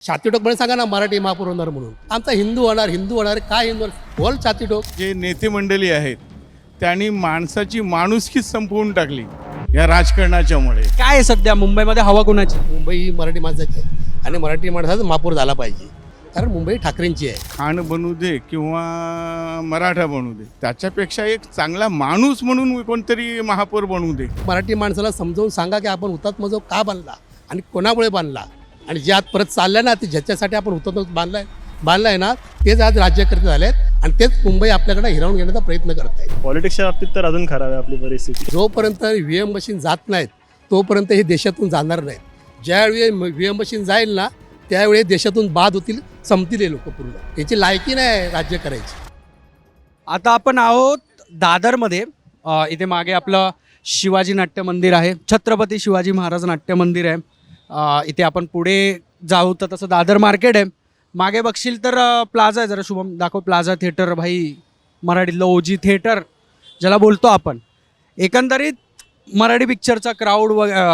छातीटोकपणे सांगा ना मराठी महापौर होणार म्हणून. आमचा हिंदू होणार काय हिंदू होणार? बोल छातीटोक. जे नेते मंडळी आहेत त्यांनी माणसाची माणुसकी संपवून टाकली या राजकारणाच्यामुळे. काय आहे सध्या मुंबईमध्ये हवा कोणाची? मुंबई ही मराठी माणसाची आहे आणि मराठी माणसाचा महापौर झाला पाहिजे, कारण मुंबई ठाकरेंची आहे. खाण बनू दे किंवा मराठा बनू दे, त्याच्यापेक्षा एक चांगला माणूस म्हणून कोणतरी महापौर बनू दे. मराठी माणसाला समजावून सांगा की आपण हुतात्मा जो का बांधला आणि कोणामुळे बांधला, आणि जे आज परत चाललंय ना ते ज्याच्यासाठी आपण हुतात्मा बांधलाय ना तेच आज राज्यकर्ते झालेत आणि तेच मुंबई आपल्याकडे हिरावून घेण्याचा प्रयत्न करत आहे. पॉलिटिक्सच्या बाबतीत तर अजून खराब आहे आपली परिस्थिती. जोपर्यंत व्हीएम मशीन जात नाहीत तोपर्यंत हे देशातून जाणार नाहीत. ज्यावेळी व्हीएम मशीन जाईल ना त्यावेळी देशातून बाद होतील, संपतील हे लोक पूर्ण. याची लायकी नाही राज्य करायची. आता आपण आहोत दादरमध्ये. इथे मागे आपलं शिवाजी नाट्य मंदिर आहे, छत्रपती शिवाजी महाराज नाट्य मंदिर आहे. इथे आपण पुढे जाऊ तर तसं दादर मार्केट आहे. मागे बघशील तर प्लाझा आहे, जरा शुभम दाखव. प्लाझा थिएटर, भाई मराठीतलं ओजी थिएटर ज्याला बोलतो आपण. एकंदरीत मराठी पिक्चरचा क्राऊड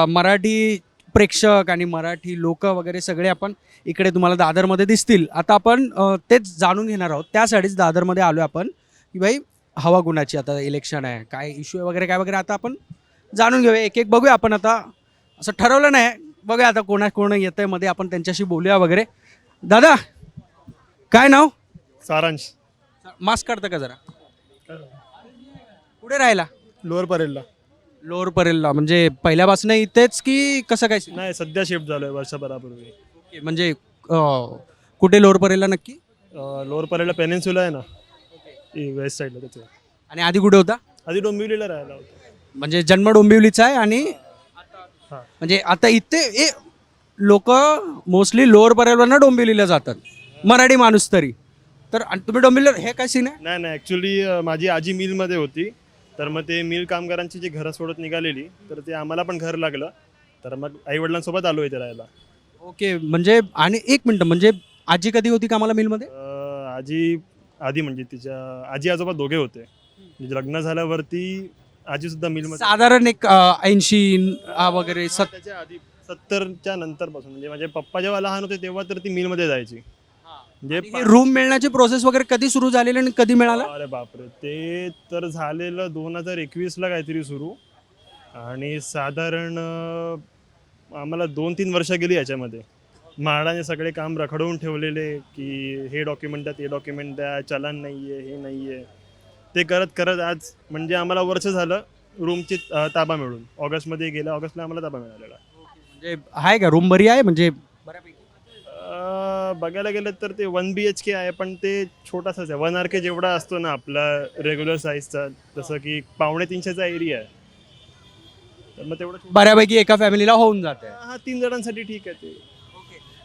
मराठी प्रेक्षक आणि मराठी लोक वगैरे सगळे आपण इकडे तुम्हाला दादरमध्ये दिसतील. आता आपण तेच जाणून घेणार आहोत. त्यासाठीच दादरमध्ये आलो आपण की भाई हवा कुणाची, आता इलेक्शन आहे, काय इश्यू आहे वगैरे काय वगैरे आता आपण जाणून घेऊया. एक एक बघूया. आपण आता असं ठरवलं नाही, बघूया आता कोण येतं आहे मध्ये, आपण त्यांच्याशी बोलूया वगैरे. दादा काय नाव? सारांश. मास्क काढतं का जरा? कुठे राहिला? लोअर परेलला. लोअर परेलला म्हणजे पहिल्यापासून इथेच की कसं काय? नाही, सध्या शिफ्ट झालोय वर्षभरापूर्वी. ओके, म्हणजे कुठे लोअर परेलला नक्की? लोअर परेलला पेनिन्सुला आहे ना, वेस्ट साईडला त्याचं. आणि आधी कुठे होता? आधी डोंबिवलीला राहायला होतो. म्हणजे जन्म डोंबिवलीचा आहे आणि हां. म्हणजे आता इथे लोक मोस्टली लोअर परेलवरनं डोंबिवलीला जातात, मराठी माणूस तरी. तर आणि तुम्ही डोंबिवलीला, हे काय सीन आहे? नाही ॲक्च्युली माझी आजी मिलमध्ये होती, तर मग ते मिल कामगारांची जी घरं सोडत निघालेली, तर ते आम्हाला पण घर लागलं, तर मग आईवडिलांसोबत आलो इथे राहायला. ओके, म्हणजे आणि एक मिनटं, म्हणजे आजी कधी होती कामाला मिलमध्ये? आजी आधी म्हणजे तिच्या आजी आजोबा दोघे होते. म्हणजे लग्न झाल्यावरती आजीसुद्धा मिलमध्ये. साधारण एक 80 वगैरे त्याच्या आधी 70च्या नंतरपासून, म्हणजे माझे पप्पा जेव्हा लहान होते तेव्हा तर ती मिलमध्ये जायची. म्हणजे रूम मिळण्याची प्रोसेस वगैरे कधी सुरू झालेली आणि कधी मिळाला? अरे बापरे, ते तर झालेलं 2021ला काहीतरी सुरू, आणि साधारण आम्हाला 2-3 वर्ष गेली याच्यामध्ये. म्हाडाने सगळे काम रखडवून ठेवलेले की हे डॉक्युमेंट द्या, ते डॉक्युमेंट द्या, चलन नाही आहे, हे नाही आहे. ते करत करत आज म्हणजे आम्हाला वर्ष झालं रूमची ताबा मिळून. ऑगस्टमध्ये गेल्या ऑगस्टला आम्हाला ताबा मिळालेला. म्हणजे आहे का रूम बरी आहे? म्हणजे बघायला गेलं तर ते 1 BHK आहे, पण ते छोटासाच आहे. 1 RK जेवढा असतो ना आपला रेग्युलर साईजचा, जसं की 2.5-300चा एरिया आहे, तर मग तेवढं बऱ्यापैकी एका फॅमिलीला होऊन जाते. हा 3 जणांसाठी ठीक आहे ते.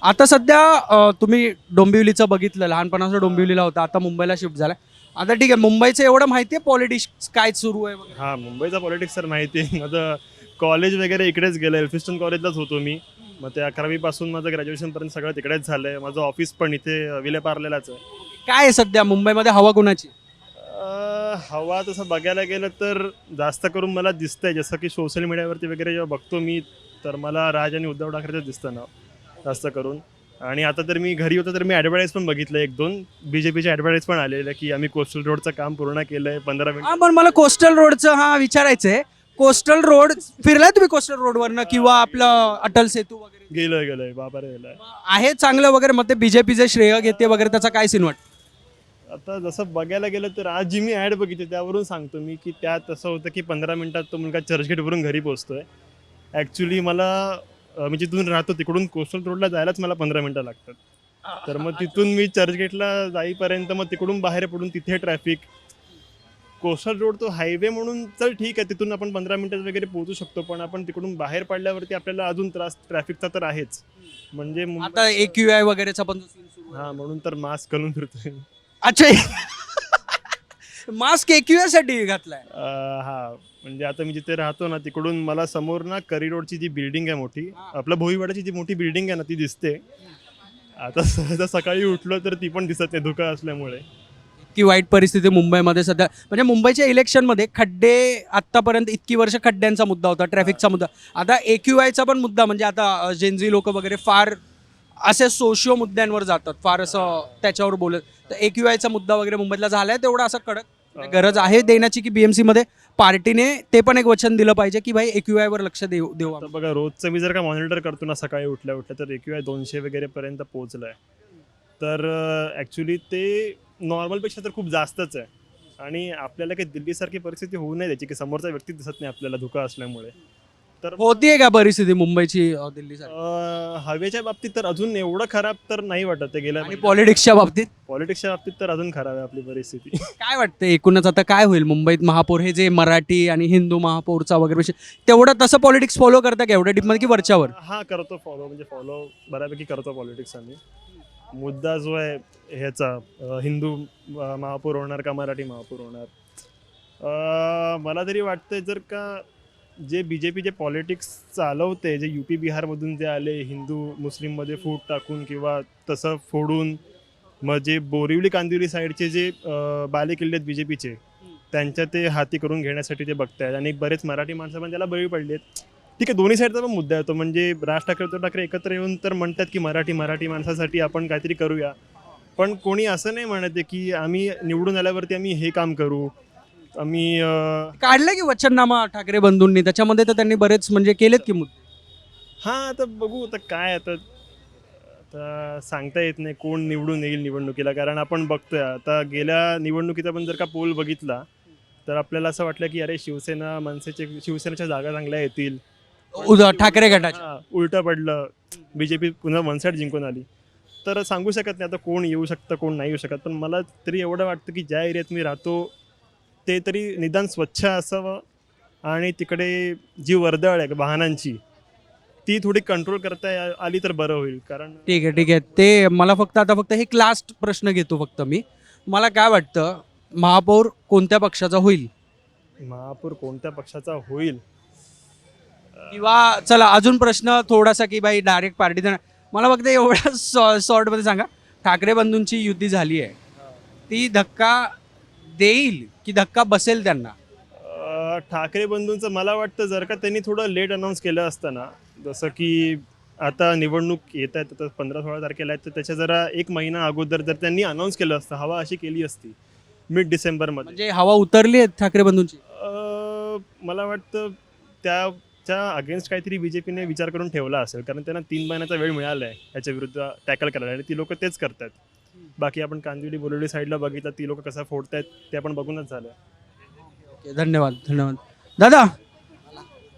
आता सध्या तुम्ही डोंबिवलीचं बघितलं, लहानपणाचं डोंबिवलीला होता, आता मुंबईला शिफ्ट झाला. आता ठीक आहे, मुंबईचं एवढं माहिती आहे पॉलिटिक्स काय सुरू आहे वगैरे? हा, मुंबईचा पॉलिटिक्स तर माहिती आहे. माझं कॉलेज वगैरे इकडेच गेलं, एल्फिस्टन कॉलेजलाच होतो मी. मग ते 11वीपासून माझं ग्रॅज्युएशनपर्यंत सगळं तिकडेच झालं आहे. माझं ऑफिस पण इथे विलेपार्लेलाच आहे. काय आहे सध्या मुंबईमध्ये हवा कुणाची? हवा तसं बघायला गेलं तर जास्त करून मला दिसतंय, जसं की सोशल मीडियावरती वगैरे जेव्हा बघतो मी, तर मला राज आणि उद्धव ठाकरेचं दिसतं नाव जास्त करून. आणि आता तर मी घरी होतो तर मी ॲडव्हर्टाईज पण बघितलं, 1-2 BJPचे ॲडव्हर्टाईज पण आलेलं की आम्ही कोस्टल रोडचं काम पूर्ण केलं आहे 15 मिनिट. हा, पण मला कोस्टल रोडचं विचारायचं आहे. कोस्टल रोड फिरलाय तुम्ही कोस्टल रोडवरनं किंवा आपलं अटल सेतू वगैरे? गेलोय बाबा रे, गेलोय. आहे चांगलं वगैरे, मग ते बीजेपीचे श्रेय घेते वगैरे, त्याचा काय सीन वाटतं? आता जसं बघायला गेलं तर आज जी मी ॲड बघितली त्यावरून सांगतो मी की त्यात असं होतं की 15 मिनिटात तो मुलगा चर्चगेटवरून घरी पोहोचतोय. ॲक्च्युली मला मी जिथून राहतो तिकडून कोस्टल रोडला जायलाच मला 15 मिनिटं लागतात. तर मग तिथून मी चर्चगेटला जाईपर्यंत मग तिकडून बाहेर पडून तिथे ट्रॅफिक. कोस्टल रोड तो हायवे म्हणून चल ठीक आहे, तिथून आपण 15 मिनिटात वगैरे पोहोचू शकतो, पण आपण तिकडून बाहेर पडल्यावरती आपल्याला अजून त्रास ट्रॅफिकचा तर आहेच. म्हणजे आता AQI वगैरेचा पण सीन सुरू आहे. हा, म्हणून तर मास्क घालून फिरतोय. अच्छा, मास्क AQI साठी घातलाय? हा, म्हणजे आता मी जिथे राहतो ना तिकडून मला समोर ना करी रोडची जी बिल्डिंग आहे मोठी, आपलं भोईवाड्याची जी मोठी बिल्डिंग आहे ना ती दिसते. आता सहजा सकाळी उठलो तर ती पण दिसत नाही धुका असल्यामुळे. इतकी वाईट परिस्थिती मुंबईमध्ये सध्या. म्हणजे मुंबईच्या इलेक्शनमध्ये खड्डे, आत्तापर्यंत इतकी वर्ष खड्ड्यांचा मुद्दा होता, ट्रॅफिकचा मुद्दा. आता AQIचा पण मुद्दा, म्हणजे आता जेनझी लोक वगैरे फार असे सोशिओ मुद्द्यांवर जातात, फार असं त्याच्यावर बोलत. तर AQI चा मुद्दा वगैरे मुंबईतला झालाय तेवढा असं कडक गरज आहे देण्याची की BMC मध्ये पार्टीने ते पण एक वचन दिलं पाहिजे की भाई AQI वर लक्ष देऊ तर आम्ही. बघा, रोजचं मी जर का मॉनिटर करतो ना सकाळी उठल्या उठल्या, तर AQI 200 वगैरे पर्यंत पोहोचलं आहे. तर ॲक्च्युली ते नॉर्मलपेक्षा तर खूप जास्तच आहे. आणि आपल्याला काही दिल्लीसारखी परिस्थिती होऊ नये त्याची, की समोरचा व्यक्ती दिसत नाही आपल्याला धुका असल्यामुळे. तर होतीये का परिस्थिती मुंबईची दिल्लीसाठी? हवेच्या बाबतीत तर अजून एवढं खराब तर नाही वाटत आहे गेल्या आणि पॉलिटिक्सच्या बाबतीत पॉलिटिक्सच्या बाबतीत तर अजून खराब आहे आपली परिस्थिती. काय वाटतं एकूणच आता काय होईल मुंबईत महापौर हे जे मराठी आणि हिंदू महापौरचा वगैरे विषय, तेवढं तसं पॉलिटिक्स फॉलो करता का एवढ्या डीपमध्ये की वरच्यावर? हा करतो फॉलो, म्हणजे फॉलो बऱ्यापैकी करतो पॉलिटिक्स आम्ही. मुद्दा जो आहे ह्याचा हिंदू महापौर होणार का मराठी महापौर होणार, मला तरी वाटतंय जर का जे BJP जे पॉलिटिक्स चालवते, जे UP बिहारमधून जे आले हिंदू मुस्लिममध्ये फूट टाकून किंवा तसं फोडून, मग जे बोरिवली कांदिवली साईडचे जे बालेकिल्ले आहेत BJPचे, त्यांच्या ते हाती करून घेण्यासाठी ते बघतायत. आणि बरेच मराठी माणसं पण त्याला बळी पडली आहेत. ठीक आहे, दोन्ही साईडचा पण मुद्दा येतो. म्हणजे राज ठाकरे उद्धव ठाकरे एकत्र येऊन तर म्हणतात की मराठी माणसासाठी आपण काहीतरी करूया, पण कोणी असं नाही म्हणत आहे की आम्ही निवडून आल्यावरती आम्ही हे काम करू. आम्ही काढलं की वचननामा ठाकरे बंधूंनी, त्याच्यामध्ये तर त्यांनी बरेच म्हणजे केलेत की मुद्दे. हां, आता बघू आता काय, आता आता सांगता येत नाही कोण निवडून येईल निवडणुकीला. कारण आपण बघतोय आता गेल्या निवडणुकीचा पण जर का पोल बघितला तर आपल्याला असं वाटलं की अरे शिवसेना मनसेचे शिवसेनेच्या जागा चांगल्या येतील. ठाकरे गटाच्या हां, उलटं पडलं, BJP पुन्हा वन साईड जिंकून आली. तर सांगू शकत नाही आता कोण येऊ शकतं कोण नाही येऊ शकत. पण मला तरी एवढं वाटतं की ज्या एरियात मी राहतो ते तरी निदान स्वच्छ असावं, आणि तिकडे जी वर्दळ आहे वाहनांची ती थोडी कंट्रोल करता आली तर बरं होईल. कारण ठीक आहे ते मला फक्त हे लास्ट प्रश्न घेतो फक्त मी. मला काय वाटतं महापौर कोणत्या पक्षाचा होईल, महापौर कोणत्या पक्षाचा होईल, किंवा चला अजून प्रश्न थोडासा की भाई डायरेक्ट पार्टी देणार. मला फक्त एवढ्या शॉर्टमध्ये सांगा, ठाकरे बंधूंची युती झाली आहे, ती धक्का देईल की धक्का बसेल त्यांना? ठाकरे बंधूंचं मला वाटतं जर का त्यांनी थोडं लेट अनाऊन्स केलं असतं ना, जसं की आता निवडणूक येत आहेत, आता 15-16 तारखेला आहेत, तर त्याच्या जरा एक महिना अगोदर जर त्यांनी अनाऊन्स केलं असतं, हवा अशी केली असती मिड डिसेंबरमध्ये, म्हणजे हवा उतरली आहे ठाकरे बंधूंची? मला वाटतं त्याच्या अगेन्स्ट काहीतरी BJPने विचार करून ठेवला असेल. कारण त्यांना 3 महिन्याचा वेळ मिळाला आहे याच्या विरुद्ध टॅकल करायला, आणि ती लोक तेच करतात. बाकी आपण कांदिवली बोरिवली साईडला बघितलं, ती लोक कसं फोडतायत ते आपण बघूनच झालं. ओके, धन्यवाद दादा.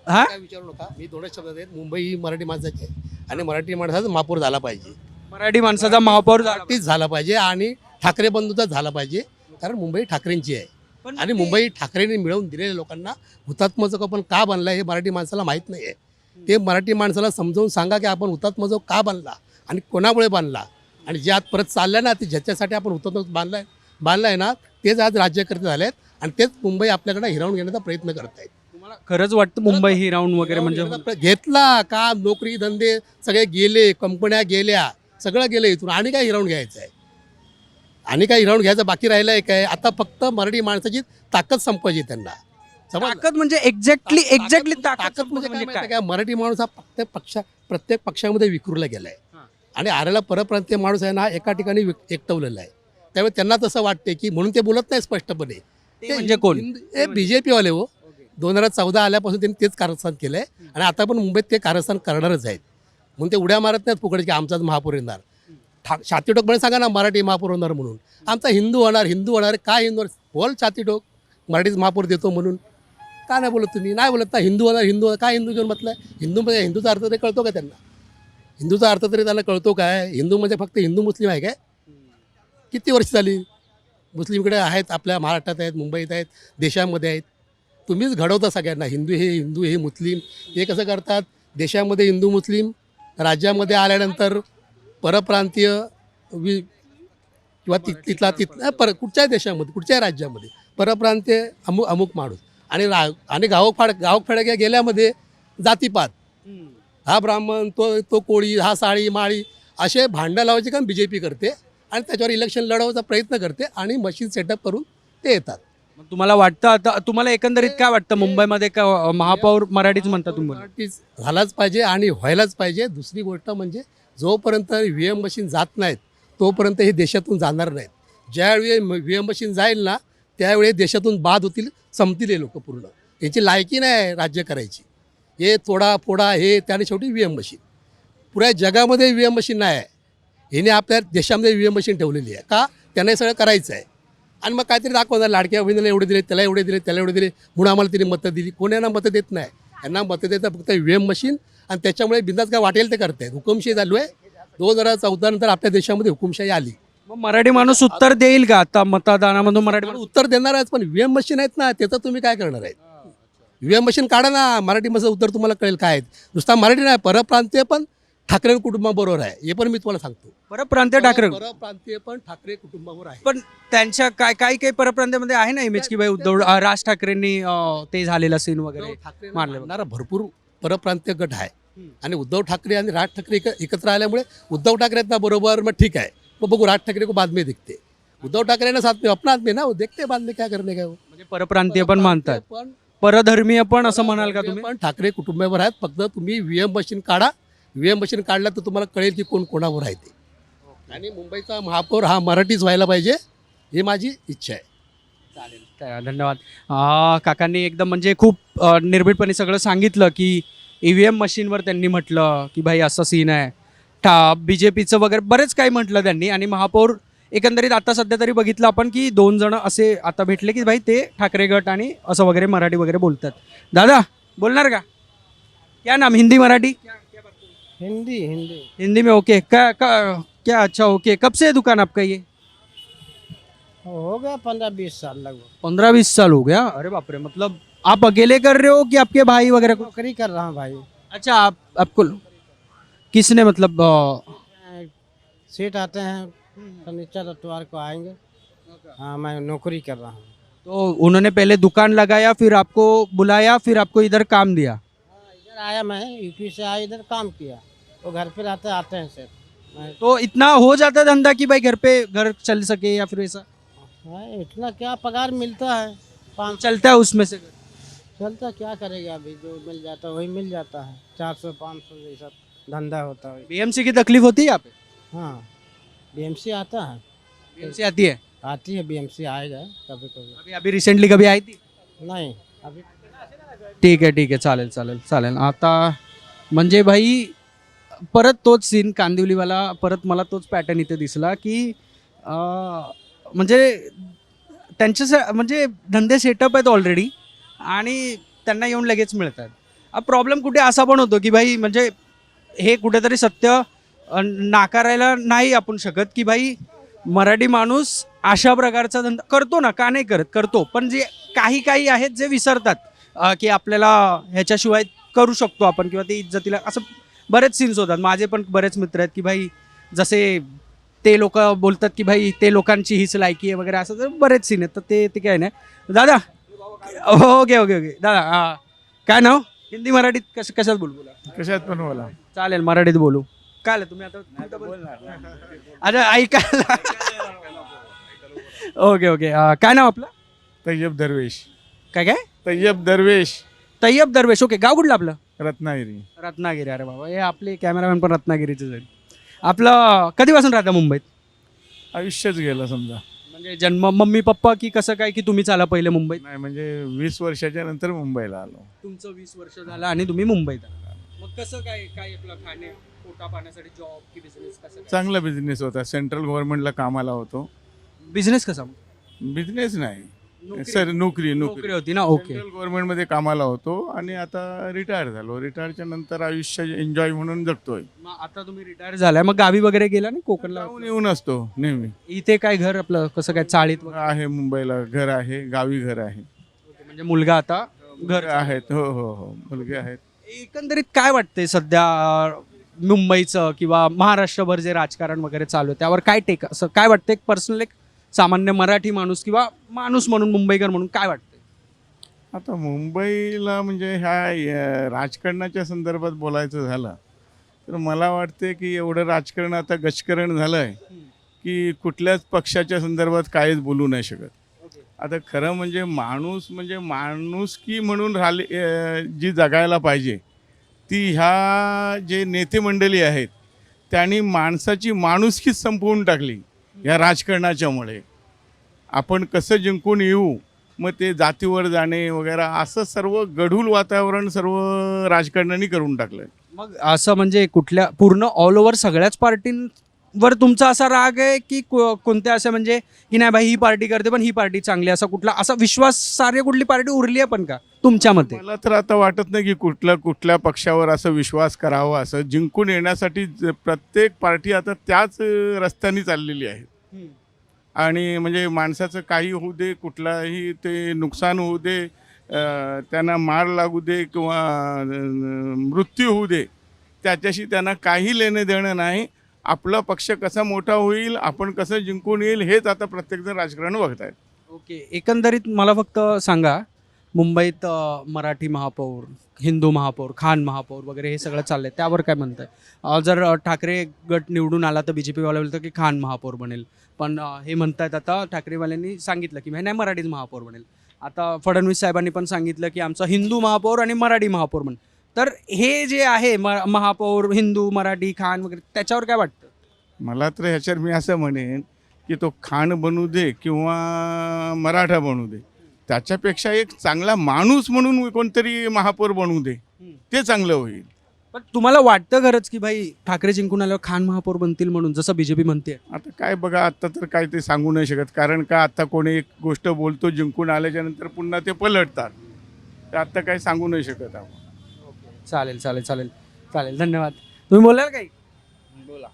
हा, काय विचारू नका, मी दोनच शब्दात आहेत. मुंबई ही मराठी माणसाची आहे आणि मराठी माणसाचा महापौर झाला पाहिजे, मराठी माणसाचा महापौर झाला. तीच झाला पाहिजे आणि ठाकरे बंधूचा झाला पाहिजे. कारण मुंबई ठाकरेंची आहे पण आणि मुंबई ठाकरेंनी मिळवून दिलेल्या लोकांना हुतात्मा चौक आपण का बांधला हे मराठी माणसाला माहीत नाही आहे. ते मराठी माणसाला समजावून सांगा की आपण हुतात्मा चौक का बांधला आणि कोणामुळे बांधला, आणि जे आज परत चाललं ना, ते ज्याच्यासाठी आपण हुतात्मा बांधला आहे ना, तेच आज राज्यकर्ते झाले आहेत आणि तेच मुंबई आपल्याकडे हिरावून घेण्याचा प्रयत्न करत आहेत. तुम्हाला खरंच वाटतं मुंबई ही राऊंड वगैरे म्हणजे घेतला का, नोकरी धंदे सगळे गेले, कंपन्या गेल्या, सगळं गेलं इथून, आणि काय हिरावून घ्यायचं आहे? आणि काय हिरावून घ्यायचं बाकी राहिलं आहे काय? आता फक्त मराठी माणसाची ताकद संपवायची त्यांना. समजलं? ताकद म्हणजे एक्झॅक्टली ताकद म्हणजे काय माहिती आहे का? मराठी माणूस हा प्रत्येक पक्षामध्ये विखुरला गेला आहे हां. आणि आरेला परप्रांतीय माणूस आहे ना, एका ठिकाणी एकटवलेला आहे. त्यामुळे त्यांना तसं वाटते की, म्हणून ते बोलत नाही स्पष्टपणे. ते म्हणजे कोण? हे BJP वाले हो. 2014 आल्यापासून त्यांनी तेच कारस्थान केलं आहे आणि आता पण मुंबईत ते कारस्थान करणारच आहेत. म्हणून ते उड्या मारत नाहीत फुकट की आमचाच महापौर येणार. छातीटोकपणे सांगा ना मराठी महापौर होणार म्हणून, आमचा हिंदू होणार. काय हिंदू होणार? बोल छातीटोक, मराठीच महापौर देतो म्हणून. का नाही बोलत तुम्ही? नाही बोलत ना, हिंदू होणार. काय हिंदू घेऊन म्हटलं? हिंदूचा अर्थ तरी कळतो का त्यांना? हिंदूचा अर्थ तरी त्यांना कळतो काय? हिंदू म्हणजे फक्त हिंदू मुस्लिम आहे काय? किती वर्ष झाली मुस्लिमकडे आहेत, आपल्या महाराष्ट्रात आहेत, मुंबईत आहेत, देशामध्ये आहेत. तुम्हीच घडवता सगळ्यांना. हिंदू हे मुस्लिम हे कसं करतात? देशामध्ये हिंदू मुस्लिम, राज्यामध्ये आल्यानंतर परप्रांतीय किंवा तिथला कुठच्याही देशामध्ये कुठच्याही राज्यामध्ये परप्रांतीय अमुक माणूस आणि गावखेड्या गेल्यामध्ये जातीपात, हा ब्राह्मण, तो कोळी, हा साळी माळी, असे भांडं लावायचे काम BJP करते आणि त्याच्यावर इलेक्शन लढवायचा प्रयत्न करते आणि मशीन सेटअप करून ते येतात. मग तुम्हाला वाटतं आता तुम्हाला एकंदरीत काय वाटतं मुंबईमध्ये का महापौर मराठीच म्हणता तुम्ही? मराठीच झालाच पाहिजे आणि व्हायलाच पाहिजे. दुसरी गोष्ट म्हणजे जोपर्यंत व्ही एम मशीन जात नाहीत तोपर्यंत हे देशातून जाणार नाहीत. ज्यावेळी व्ही एम मशीन जाईल ना त्यावेळी देशातून बाद होतील, संपतील हे लोक पूर्ण. यांची लायकी नाही राज्य करायची. हे थोडा फोडा हे त्याने शेवटी व्ही एम मशीन. पुऱ्या जगामध्ये व्ही एम मशीन नाही आहे. हिने आपल्या देशामध्ये व्ही एम मशीन ठेवलेली आहे का? त्यांना हे सगळं करायचं आहे. आणि मग काहीतरी दाखवणार, लाडक्या बहिणीला एवढे दिले, त्याला एवढे दिले, त्याला एवढे दिले, म्हणून आम्हाला तिने मतं दिली. कोणी यांना मतं देत नाही. यांना मतं देतं फक्त व्ही एम मशीन. आणि त्याच्यामुळे बिंदास काय वाटेल ते करत आहेत. हुकुमशाही चालू आहे. 2014 नंतर आपल्या देशामध्ये हुकुमशाही आली. मग मराठी माणूस उत्तर देईल का आता मतदानामधून? मराठी पण उत्तर देणारच, पण व्ही एम मशीन आहेत ना, त्याचं तुम्ही काय करणार आहेत? व्ही एम मशीन काढा ना, मराठी मशीन उत्तर तुम्हाला कळेल काय आहेत. नुसता मराठी नाही, परप्रांतीय पण ठाकरे कुटुंबाबरोबर आहे. हे पण मी तुम्हाला सांगतो. परप्रांतीय ठाकरे, परप्रांतीय पण ठाकरे कुटुंबाबरोबर आहे. पण त्यांच्या काही परप्रांतामध्ये आहे ना इमेज की भाई उद्धव राज ठाकरेंनी ते झालेला सीन वगैरे मारले. मारणारा भरपूर परप्रांतीय गट आहे. आणि उद्धव ठाकरे आणि राज ठाकरे एकत्र आल्यामुळे उद्धव ठाकरे आहेत ना बरोबर, मग ठीक आहे. मग बघू राज ठाकरे को बाद में दिखते. उद्धव ठाकरे ना साथ में अपना आदमी ना, वो देखते बाद में क्या करने का. म्हणजे परप्रांतीय पण मानतात, पण परधर्मीय पण असं म्हणाल का तुम्ही? पण ठाकरे कुटुंबावर आहेत. फक्त तुम्ही व्ही एम मशीन काढा. व्ही एम मशीन काढला तर तुम्हाला कळेल की कोण कोणावर आहे ते. आणि मुंबईचा महापौर हा मराठीच व्हायला पाहिजे, ही माझी इच्छा आहे. चालेल, धन्यवाद. काकांनी एकदम म्हणजे खूप निर्भीडपणे सगळं सांगितलं की EVM मशीनवर त्यांनी म्हटलं की भाई असं सीन आहे, BJPचं वगैरे बरेच काही म्हटलं त्यांनी. आणि महापौर एकंदरीत आता सध्या तरी बघितलं आपण की 2 जण असे आता भेटले की भाई ते ठाकरे गट आणि असं वगैरे मराठी वगैरे बोलतात. दादा बोलणार का? क्या नाम? हिंदी मराठी? हिंदी हिंदी हिंदी में ओके. क्या अच्छा ओके. कब से है दुकान आपका ये? हो गया 15-20 साल लगभग. 15-20 साल हो गया. अरे बाप रे. मतलब आप अकेले कर रहे हो कि आपके भाई वगैरह को? नौकरी कर रहा हूँ भाई. अच्छा, आपको किसने मतलब सेठ आते हैं फर्नीचर अतवार को आएंगे. हाँ मैं नौकरी कर रहा हूँ. तो उन्होंने पहले दुकान लगाया, फिर आपको बुलाया, फिर आपको इधर काम दिया? इधर आया मैं यूपी से आया, इधर काम किया. वो घर पे आते हैं सेठ. तो इतना हो जाता है धंधा कि भाई घर चल सके या फिर ऐसा? हाँ इतना क्या पगार मिलता है 500 चलता है उसमें से? चलता क्या करेगा अभी, जो मिल जाता है वही मिल जाता है. 400-500 जैसा धंधा होता है. BMC की तकलीफ होती है यहाँ पे? हाँ BMC आता है. BMC आती है? आती है BMC आएगा कभी कभी. अभी रिसेंटली कभी आई थी? नहीं अभी. ठीक आहे चालेल. आता म्हणजे भाई परत तोच सीन कांदिवलीवाला, परत मला तोच पॅटर्न इथे दिसला की म्हणजे त्यांच्या म्हणजे धंदे सेटअप आहेत ऑलरेडी आणि त्यांना येऊन लगेच मिळतात. प्रॉब्लेम कुठे असा पण होतो की भाई म्हणजे हे कुठेतरी सत्य नाकारायला नाही आपण शकत की भाई मराठी माणूस अशा प्रकारचा धंदा करतो ना, का नाही करतो. पण जे काही आहेत जे विसरतात की आपल्याला ह्याच्याशिवाय करू शकतो आपण किंवा ते इज्जतीला, असं बरेच सीन्स होतात. माझे पण बरेच मित्र आहेत की भाई जसे ते लोक बोलतात की भाई ते लोकांची हीच लायकी आहे वगैरे, असं तर बरेच सीन आहेत. तर ते काय नाही. दादा ओके दादा, काय नाव? हिंदी मराठीत कशात बोलू? कशात पण बोला. चालेल, मराठीत बोलू. काय आलं तुम्ही आता? अच्छा ऐकायला. ओके. काय नाव आपलं? तय्यब दरवेश. काय? तय्यब दरवेश. ओके. गाव कुठलं आपलं? रत्नागिरी. अरे बाबा, हे आपले कॅमेरामॅन पण रत्नागिरीचे आहेत. आपलं कधीपासून राहता मुंबईत? आयुष्यच गेलं समजा. म्हणजे जन्म मम्मी पप्पा की कसं काय की तुम्ही चाला पहिले मुंबईत? नाही म्हणजे 20 वर्षाच्या नंतर मुंबईला आलो. तुमचं 20 वर्ष झालं आणि तुम्ही मुंबईत आला. मग कसं काय आपलं खाणे पोटा पाण्यासाठी जॉब की बिझनेस कसं काय? चांगला बिझनेस होता. सेंट्रल गव्हर्नमेंटला कामाला होतो. बिझनेस कसा? बिझनेस नाही नोकरी? सर, नोकरी होती ना. ओके. सेंट्रल गव्हर्नमेंटमध्ये कामाला होतो आणि आता रिटायर झालो. रिटायरच्या नंतर आयुष्य एन्जॉय म्हणून जगतोय. मग आता तुम्ही रिटायर झालाय, मग गावी वगैरे गेला ना कोकणला? जाऊन येऊन असतो नेहमी. इथे काय घर आपलं कसं काय चाळीत वगैरे? आहे मुंबईला घर आहे, गावी घर आहे. म्हणजे मुलगा आता घर आहेत. हो मुलगे आहेत. एकंदरीत काय वाटतंय सध्या मुंबईचं किंवा महाराष्ट्रभर जे राजकारण वगैरे चालू आहे त्यावर काय टेक, असं काय वाटतं एक पर्सनल, एक सामान्य मराठी माणूस किंवा माणूस म्हणून, मुंबईकर म्हणून काय वाटतंय? आता मुंबईला म्हणजे ह्या राजकारणाच्या संदर्भात बोलायचं झालं तर मला वाटते की एवढं राजकारण आता गजकरण झालं आहे की कुठल्याच पक्षाच्या संदर्भात काहीच बोलू नाही शकत. आता खरं म्हणजे माणुसकी म्हणून जी जगायला पाहिजे ती ह्या जे नेते मंडळी आहेत त्यांनी माणसाची माणुसकीच संपवून टाकली या राजकारणाच्यामुळे. आपण कसं जिंकून येऊ, मग ते जातीवर जाणे वगैरे असं सर्व गढूळ वातावरण सर्व राजकारण्यांनी करून टाकलं. मग असं म्हणजे कुठल्या पूर्ण ऑल ओव्हर सगळ्याच पार्टींवर तुमचा असा राग आहे की कोणत्या असं म्हणजे की नाही भाई ही पार्टी करते पण ही पार्टी चांगली, असा कुठला असा विश्वासार्ह कुठली पार्टी उरली आहे पण का तुमच्या मते? मला तर आता वाटत नाही की कुठल्या पक्षावर असं विश्वास करावा. असं जिंकून येण्यासाठी प्रत्येक पार्टी आता त्याच रस्त्याने चाललेली आहे. आणि म्हणजे माणसाचं काही होऊ दे, कुठलाही ते नुकसान होऊ दे, त्यांना मार लागू दे किंवा मृत्यू होऊ दे, त्याच्याशी त्यांना काही लेणं देणं नाही. आपला पक्ष कसा मोठा होईल, आपण कसं जिंकून येईल, हेच आता प्रत्येकजण राजकारण बघत आहेत. ओके, एकंदरीत मला फक्त सांगा, मुंबईत मराठी महापौर, हिंदू महापौर, खान महापौर वगैरे हे सगळं चाललंय, त्यावर काय म्हणताय? जर ठाकरे गट निवडून आला तर बीजेपीवाला बोलतं की खान महापौर बनेल, पण हे म्हणतायत आता ठाकरेवाल्यांनी सांगितलं की नाही मराठीच महापौर बनेल. आता फडणवीस साहेबांनी पण सांगितलं की आमचा हिंदू महापौर आणि मराठी महापौर बनेल. तर हे जे आहे महापौर हिंदू मराठी खान वगैरे, त्याच्यावर काय वाटतं? मला तर ह्याच्यावर मी असं म्हणेन की तो खान बनू दे किंवा मराठा बनू दे, त्याच्यापेक्षा एक चांगला माणूस म्हणून कोणतरी महापौर बनू दे, ते चांगलं होईल. पण तुम्हाला वाटतं खरंच की भाई ठाकरे जिंकून आल्यावर खान महापौर बनतील म्हणून, जसं बीजेपी म्हणते? आता काय बघा, आत्ता तर काय ते सांगू नाही शकत, कारण का आत्ता कोणी एक गोष्ट बोलतो जिंकून आल्याच्या नंतर पुन्हा ते पलटतात, तर आत्ता काही सांगू नाही शकत आपण. चालेल चालेल चालेल चालेल, धन्यवाद. तुम्ही बोलाल काही? बोला.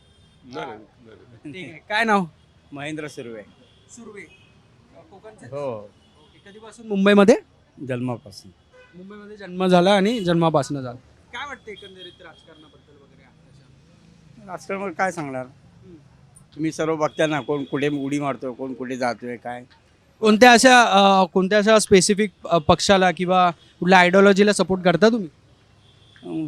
ठीक आहे, काय नाव? महेंद्र सुर्वे. सुर्वे, कोकणचे? हो, ओके. कधीपासून मुंबईमध्ये? जन्मापासून. मुंबईमध्ये जन्म झाला आणि जन्मापासून झाला. काय वाटतं एकंदरीत राजकारणाबद्दल वगैरे आताच्या? राजकारण काय सांगणार, तुम्ही सर्व बघता ना, कोण कुठे उडी मारतोय, कोण कुठे जातोय, काय. कोणत्या अशा स्पेसिफिक पक्षाला किंवा कुठल्या आयडिओलॉजीला सपोर्ट करता तुम्ही?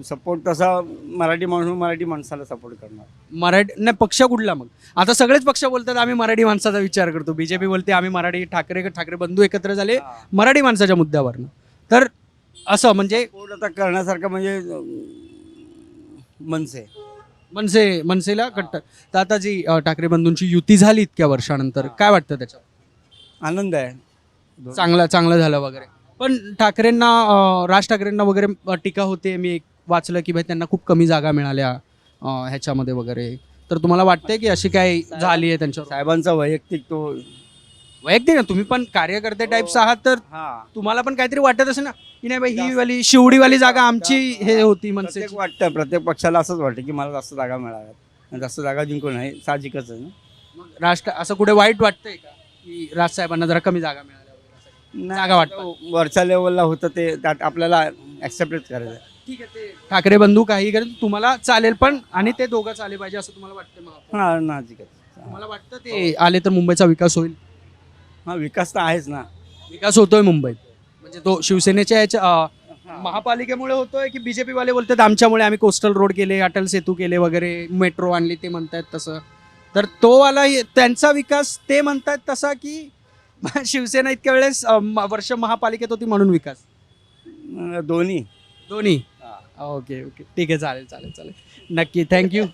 सपोर्ट तसा मराठी माणूस मराठी माणसाला सपोर्ट करणार. मराठी नाही, पक्ष कुठला मग? आता सगळेच पक्ष बोलतात आम्ही मराठी माणसाचा विचार करतो. बीजेपी बोलते आम्ही मराठी, ठाकरे बंधू एकत्र झाले मराठी माणसाच्या मुद्द्यावरनं. तर असं म्हणजे सपोर्ट आता करण्यासारखं म्हणजे मनसेला कट्टर. तर आता जी ठाकरे बंधूंची युती झाली इतक्या वर्षानंतर, काय वाटतं त्याच्यावर? आनंद आहे. चांगलं झालं वगैरे. पण राज ठाकरेंना वगैरे टीका होते, मी एक वाचलं की भाई त्यांना खूप कमी जागा मिळाल्या ह्याच्यामध्ये वगैरे. तर तुम्हाला वाटतंय की अशी काय झाली आहे त्यांच्यावर? साहेबांचा वैयक्तिक तो वैयक्तिक ना, तुम्ही पण कार्यकर्ते टाईप्स आहात, तर हा तुम्हाला पण काहीतरी वाटत असेल ना की नाही भाई ही वाली शिवडीवाली जागा आमची हे होती मनसे. प्रत्येक पक्षाला असंच वाटतं की मला जास्त जागा मिळाव्यात, जास्त जागा जिंकून आहे, साहजिकच आहे ना. असं कुठे वाईट वाटतंय का की राजसाहेबांना जरा कमी जागा मिळाल्या वगैरे असं? जागा वाटतं वरच्या लेवलला होतं ते, त्यात आपल्याला ऍक्सेप्टच करायचं. ठीक आहे, ते ठाकरे बंधू काही करेल तुम्हाला चालेल, पण आणि ते दोघंच आले पाहिजे असं तुम्हाला वाटतं? महापौर हा नाजिकच. तुम्हाला वाटतं ते आले तर मुंबईचा विकास होईल? हा, विकास तर आहेच ना. विकास होतोय मुंबईत, म्हणजे तो शिवसेनेच्या याच्या महापालिकेमुळे होतोय की बीजेपी वाले बोलतात आमच्यामुळे, आम्ही कोस्टल रोड केले, अटल सेतू केले वगैरे, मेट्रो आणली, ते म्हणतायत तसं? तर तो वाला त्यांचा विकास ते म्हणतात तसा की शिवसेना इतक्या वेळेस वर्ष महापालिकेत होती म्हणून विकास? दोन्ही. दोन्ही. ओके ओके, ठीक आहे, चालेल चालेल चालेल, नक्की, थँक्यू.